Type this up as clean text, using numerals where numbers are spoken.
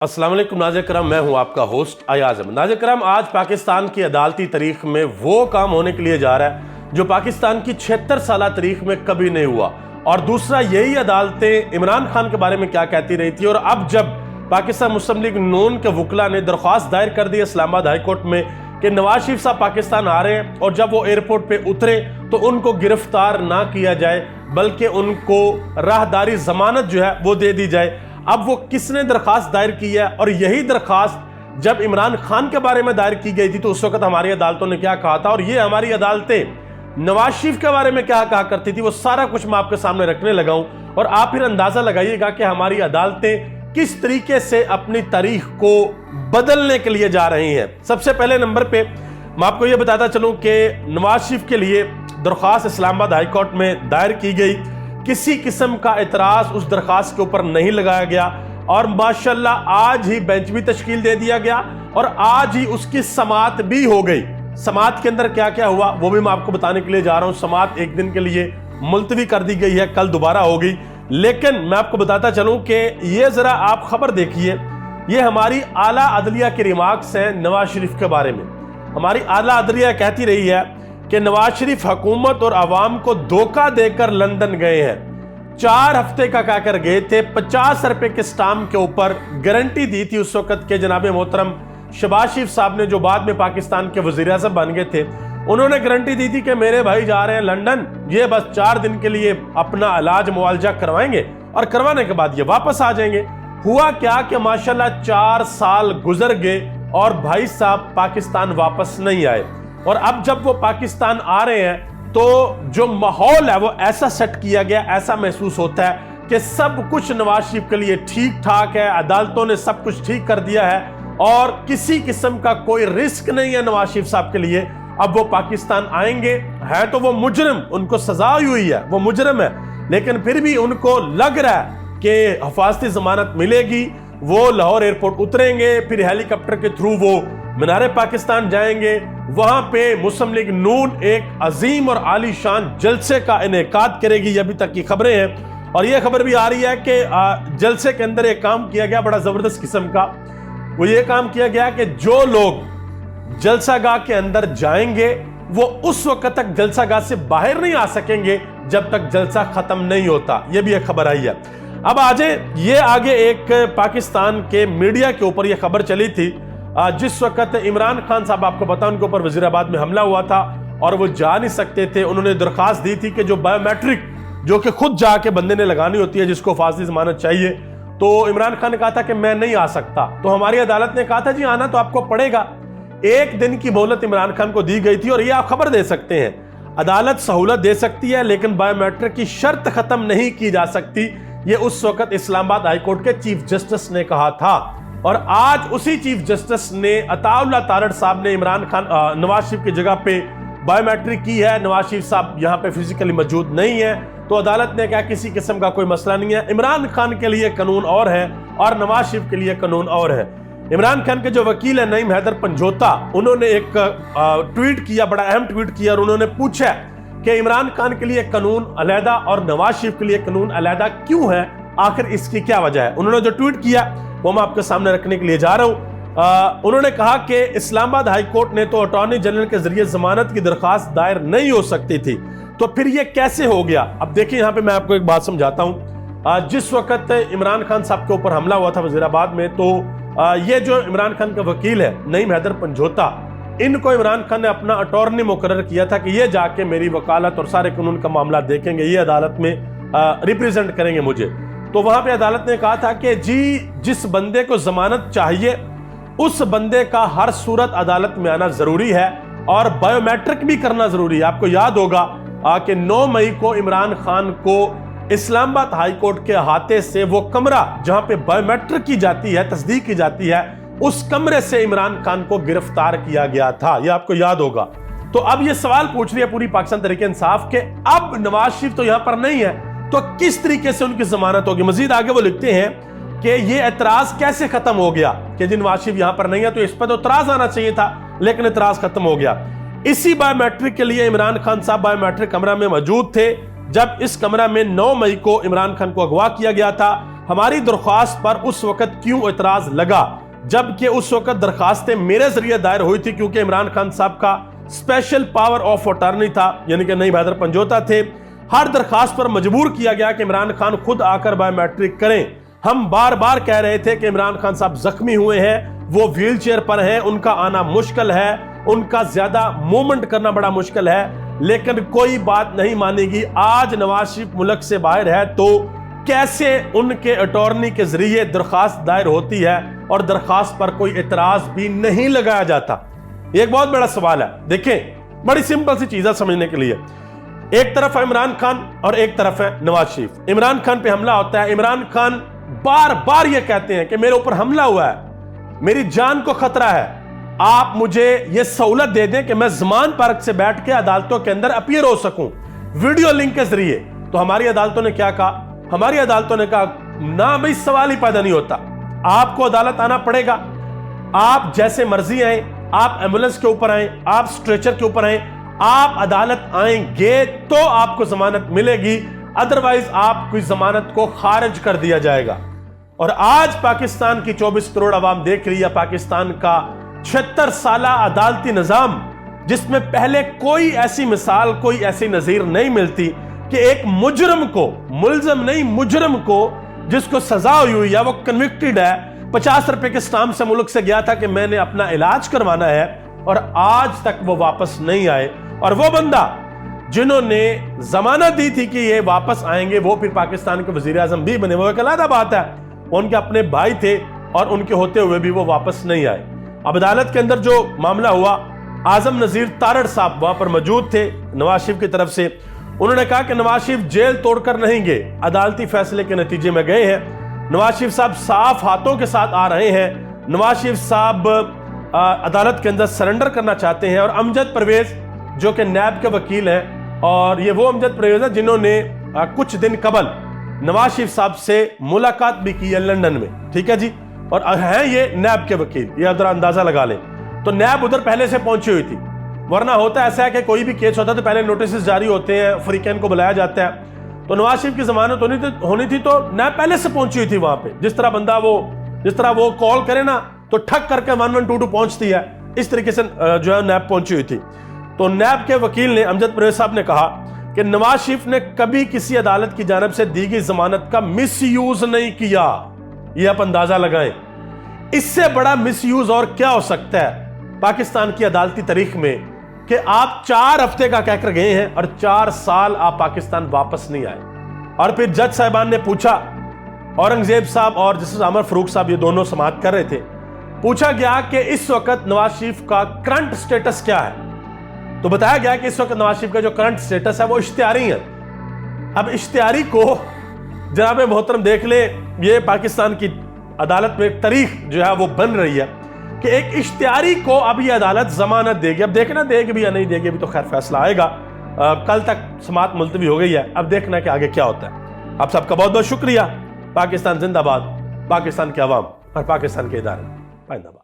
अस्सलाम वालेकुम नाज़रीन करम, मैं हूं आपका होस्ट अयाज अहमद। नाज़रीन करम, आज पाकिस्तान की अदालती तारीख में वो काम होने के लिए जा रहा है जो पाकिस्तान की 76 साल तारीख में कभी नहीं हुआ। और दूसरा, यही अदालतें इमरान खान के बारे में क्या कहती रही थी। और अब जब पाकिस्तान मुस्लिम लीग नून के वकला ने दरख्वास्त दायर कर दी इस्लामाबाद हाई कोर्ट में कि नवाज शरीफ साहब पाकिस्तान आ रहे हैं और जब वो एयरपोर्ट पे उतरे तो उनको गिरफ्तार ना किया जाए बल्कि उनको राहदारी जमानत जो है वो दे दी जाए। अब वो किसने दरखास्त दायर की है, और यही दरखास्त जब इमरान खान के बारे में दायर की गई थी तो उस वक्त हमारी अदालतों ने क्या कहा था, और ये हमारी अदालतें नवाज शरीफ के बारे में क्या कहा करती थी, वो सारा कुछ मैं आपके सामने रखने लगा हूं। और आप फिर अंदाजा लगाइएगा कि हमारी अदालतें किस तरीके से अपनी तारीख को बदलने के लिए जा रही हैं। सबसे पहले नंबर पे मैं आपको ये बताता चलूं कि नवाज शरीफ के लिए दरख्वास्त इस्लामाबाद हाई कोर्ट में दायर की गई, किसी किस्म का एतराज उस दरखास्त के ऊपर नहीं लगाया गया, और माशाल्लाह आज ही बेंच भी तश्कील दे दिया गया और आज ही उसकी समाअत भी हो गई। समाअत के अंदर क्या क्या हुआ वो भी मैं आपको बताने के लिए जा रहा हूं। समाअत एक दिन के लिए मुलतवी कर दी गई है, कल दोबारा होगी। लेकिन मैं आपको बताता चलूं कि ये जरा आप खबर देखिए, ये हमारी आला अदलिया के रिमार्क्स हैं नवाज शरीफ के बारे में। हमारी आला अदलिया कहती रही है कि नवाज शरीफ हुकूमत और अवाम को धोखा देकर लंदन गए हैं। 4 हफ्ते का कहकर गए थे, 50 रुपए के स्टाम्प के ऊपर गारंटी दी थी उस वक्त के जनाब मोहतरम शहबाज शरीफ साहब ने, जो बाद में पाकिस्तान के वजीर आज़म बन गए थे। उन्होंने गारंटी दी थी कि मेरे भाई जा रहे हैं लंदन, ये बस 4 दिन के लिए अपना इलाज मुआवजा करवाएंगे और करवाने के बाद ये वापस आ जाएंगे। हुआ क्या कि माशाल्लाह 4 साल गुजर गए और भाई साहब पाकिस्तान वापस नहीं आए। और अब जब वो पाकिस्तान आ रहे हैं तो जो माहौल है वो ऐसा सेट किया गया, ऐसा महसूस होता है कि सब कुछ नवाज शरीफ के लिए ठीक ठाक है, अदालतों ने सब कुछ ठीक कर दिया है और किसी किस्म का कोई रिस्क नहीं है नवाज शरीफ साहब के लिए। अब वो पाकिस्तान आएंगे, है तो वो मुजरिम, उनको सजा हुई है, वो मुजरिम है, लेकिन फिर भी उनको लग रहा है कि हिफाजती जमानत मिलेगी। वो लाहौर एयरपोर्ट उतरेंगे, फिर हेलीकॉप्टर के थ्रू वो मीनारे पाकिस्तान जाएंगे। वहां पे मुस्लिम लीग नून एक अजीम और आलीशान जलसे का इनेकाद करेगी, ये अभी तक की खबरें हैं। और ये खबर भी आ रही है कि जलसे के अंदर एक काम किया गया बड़ा जबरदस्त किस्म का। वो ये काम किया गया कि जो लोग जलसागाह के अंदर जाएंगे वो उस वक्त तक जलसागाह से बाहर नहीं आ सकेंगे जब तक जलसा खत्म नहीं होता। ये भी एक खबर आई है। अब ये आगे एक पाकिस्तान के मीडिया के ऊपर ये खबर चली थी जिस वक्त इमरान खान साहब, आपको पता उनके ऊपर वजीराबाद में हमला हुआ था और वो जा नहीं सकते थे। उन्होंने दरखास्त दी थी कि जो बायोमेट्रिक जो कि खुद जाके बंदे ने लगानी होती है, जिसको फासली जमानत चाहिए, तो इमरान खान ने कहा था कि मैं नहीं आ सकता। तो हमारी अदालत ने कहा था जी आना तो आपको पड़ेगा। 1 दिन की मोहलत इमरान खान को दी गई थी। और ये आप खबर दे सकते हैं, अदालत सहूलत दे सकती है लेकिन बायोमेट्रिक की शर्त खत्म नहीं की जा सकती। ये उस वक्त इस्लामाबाद हाई कोर्ट के चीफ जस्टिस ने कहा था। और आज उसी चीफ जस्टिस ने अताउल्लाह तारड़ साहब ने इमरान खान नवाज शरीफ की जगह पे बायोमेट्रिक की है। नवाज शरीफ साहब यहाँ पे फिजिकली मौजूद नहीं है, तो अदालत ने कहा किसी किस्म का कोई मसला नहीं है। इमरान खान के लिए कानून और है और नवाज शरीफ के लिए कानून और है। इमरान खान के जो वकील है नईम हैदर पंजोता, उन्होंने एक ट्वीट किया, बड़ा अहम ट्वीट किया, और उन्होंने पूछा कि इमरान खान के लिए कानून अलहदा और नवाज शरीफ के लिए कानून अलहदा क्यों है, आखिर इसकी क्या वजह है। उन्होंने जो ट्वीट किया वो मैं आपके सामने रखने के लिए जा रहा हूं। उन्होंने कहा कि इस्लामाबाद हाई कोर्ट ने तो अटॉर्नी जनरल के जरिए जमानत की दरखास्त दायर नहीं हो सकती थी, तो फिर ये कैसे हो गया। अब देखिए यहाँ पे मैं आपको एक बात समझाता हूं। जिस वक्त इमरान खान साहब के ऊपर हमला हुआ था वजीराबाद में, तो ये जो इमरान खान का वकील है नईम हैदर पंजोता, इनको इमरान खान ने अपना अटॉर्नी मुकर्रर किया था कि ये जाके मेरी वकालत और सारे कानून का मामला देखेंगे, ये अदालत में रिप्रेजेंट करेंगे मुझे। तो वहां पे अदालत ने कहा था कि जी जिस बंदे को जमानत चाहिए उस बंदे का हर सूरत अदालत में आना जरूरी है और बायोमेट्रिक भी करना जरूरी है। आपको याद होगा कि 9 मई को इमरान खान को इस्लामाबाद हाई कोर्ट के अहाते से वो कमरा जहां पे बायोमेट्रिक की जाती है, तस्दीक की जाती है, उस कमरे से इमरान खान को गिरफ्तार किया गया था। यह आपको याद होगा। तो अब ये सवाल पूछ रही है पूरी पाकिस्तान तहरीक इंसाफ के, अब नवाज शरीफ तो यहां पर नहीं है, तो किस तरीके से उनकी जमानत होगी। मजीद आगे वो लिखते हैं कि ये एतराज कैसे खत्म हो गया कि जी नवाज शरीफ यहां पर नहीं है, तो इस पर तो एतराज आना चाहिए था, लेकिन एतराज खत्म हो गया। इसी बायोमेट्रिक के लिए इमरान खान साहब बायोमेट्रिक कमरा में मौजूद थे जब इस कमरा में 9 मई को इमरान खान को अगवा किया गया था। ہماری درخواست پر اس وقت کیوں اعتراض لگا، جبکہ اس وقت درخواستیں میرے ذریعے دائر ہوئی تھی، کیونکہ عمران خان صاحب کا اسپیشل پاور آف اٹارنی تھا، یعنی کہ نئی بہادر پنجوتا تھے۔ ہر درخواست پر مجبور کیا گیا کہ عمران خان خود آ کر بایو میٹرک کریں۔ ہم بار بار کہہ رہے تھے کہ عمران خان صاحب زخمی ہوئے ہیں، وہ ویل چیئر پر ہیں، ان کا آنا مشکل ہے، ان کا زیادہ موومنٹ کرنا بڑا مشکل ہے، لیکن کوئی بات نہیں مانے گی۔ آج نواز شریف ملک سے باہر ہے تو کیسے ان کے اٹارنی کے ذریعے درخواست دائر ہوتی ہے اور درخواست پر کوئی اعتراض بھی نہیں لگایا جاتا؟ یہ ایک بہت بڑا سوال ہے۔ دیکھیں، بڑی سمپل سی چیزیں سمجھنے کے لیے، ایک طرف ہے عمران خان اور ایک طرف ہے نواز شریف۔ عمران خان پہ حملہ ہوتا ہے، عمران خان بار بار یہ کہتے ہیں کہ میرے اوپر حملہ ہوا ہے، میری جان کو خطرہ ہے، آپ مجھے یہ سہولت دے دیں کہ میں زمان پارک سے بیٹھ کے عدالتوں کے اندر اپیئر ہو سکوں ویڈیو لنک کے ذریعے۔ تو ہماری عدالتوں نے کیا کہا؟ ہماری عدالتوں نے کہا نہ بھئی، سوال ہی پیدا نہیں ہوتا، آپ کو عدالت آنا پڑے گا، آپ جیسے مرضی آئیں، آپ ایمبولنس کے اوپر آئیں، آپ سٹریچر کے اوپر آئیں، آپ عدالت آئیں گے تو آپ کو ضمانت ملے گی، ادروائز آپ کی ضمانت کو خارج کر دیا جائے گا۔ اور آج پاکستان کی 24 کروڑ عوام دیکھ رہی ہے پاکستان کا 76 سالہ عدالتی نظام، جس میں پہلے کوئی ایسی مثال، کوئی ایسی نظیر نہیں ملتی کہ ایک مجرم کو، ملزم نہیں مجرم کو، جس کو سزا ہوئی ہے، وہ کنوکٹڈ ہے، 50 روپے کے سٹامپ سے ملک سے گیا تھا کہ میں نے اپنا علاج کروانا ہے، اور آج تک وہ واپس نہیں آئے۔ اور وہ بندہ جنہوں نے ضمانت دی تھی کہ یہ واپس آئیں گے، وہ پھر پاکستان کے وزیر اعظم بھی بنے، وہ ایک علیحدہ بات ہے، ان کے اپنے بھائی تھے اور ان کے ہوتے ہوئے بھی وہ واپس نہیں آئے۔ اب عدالت کے اندر جو معاملہ ہوا، اعظم نذیر تارڑ صاحب وہاں پر موجود تھے نواز شریف کی طرف سے، انہوں نے کہا کہ نواز شریف جیل توڑ کر نہیں گئے، عدالتی فیصلے کے نتیجے میں گئے ہیں، نواز شریف صاحب صاف ہاتھوں کے ساتھ آ رہے ہیں، نواز شریف صاحب عدالت کے اندر سرنڈر کرنا چاہتے ہیں۔ اور امجد پرویز جو کہ نیب کے وکیل ہیں، اور یہ وہ امجد پرویز ہیں جنہوں نے کچھ دن قبل نواز شریف صاحب سے ملاقات بھی کی ہے لندن میں، ٹھیک ہے جی، اور ہیں یہ نیب کے وکیل، یہ ادھر اندازہ لگا لیں۔ تو نیب ادھر پہلے سے پہنچی ہوئی تھی، ورنہ ہوتا ایسا ہے کہ کوئی بھی کیس ہوتا ہے تو پہلے نوٹسز جاری ہوتے ہیں، فریقین کو بلایا جاتا ہے۔ تو نواز شریف کی ضمانت ہونی تھی تو نیب پہلے سے پہنچی ہوئی تھی وہاں پہ، جس طرح وہ کال کرے نا تو ٹھک کر کے 1122 پہنچتی ہے، اس طریقے سے جو ہے نیب پہنچی ہوئی تھی۔ تو نیب کے وکیل نے، امجد پرویز صاحب نے کہا کہ نواز شریف نے کبھی کسی عدالت کی جانب سے دی گئی ضمانت کا مس یوز نہیں کیا۔ یہ آپ اندازہ لگائیں، اس سے بڑا مس یوز اور کیا ہو سکتا ہے پاکستان کی عدالتی تاریخ میں، کہ آپ 4 ہفتے کا کہہ کر گئے ہیں اور 4 سال آپ پاکستان واپس نہیں آئے۔ اور پھر جج صاحبان نے پوچھا، اورنگزیب صاحب اور جسٹس عمر فاروق صاحب، یہ دونوں سماعت کر رہے تھے، پوچھا گیا کہ اس وقت نواز شریف کا کرنٹ سٹیٹس کیا ہے، تو بتایا گیا کہ اس وقت نواز شریف کا جو کرنٹ سٹیٹس ہے وہ اشتہاری ہے۔ اب اشتہاری کو جناب محترم دیکھ لے، یہ پاکستان کی عدالت میں ایک تاریخ جو ہے وہ بن رہی ہے کہ ایک اشتہاری کو اب یہ عدالت ضمانت دے گی۔ اب دیکھنا دے گی بھی یا نہیں دے گی، ابھی تو خیر فیصلہ آئے گا، کل تک سماعت ملتوی ہو گئی ہے، اب دیکھنا کہ آگے کیا ہوتا ہے۔ آپ سب کا بہت بہت شکریہ۔ پاکستان زندہ باد، پاکستان کے عوام اور پاکستان کے ادارے زندہ باد۔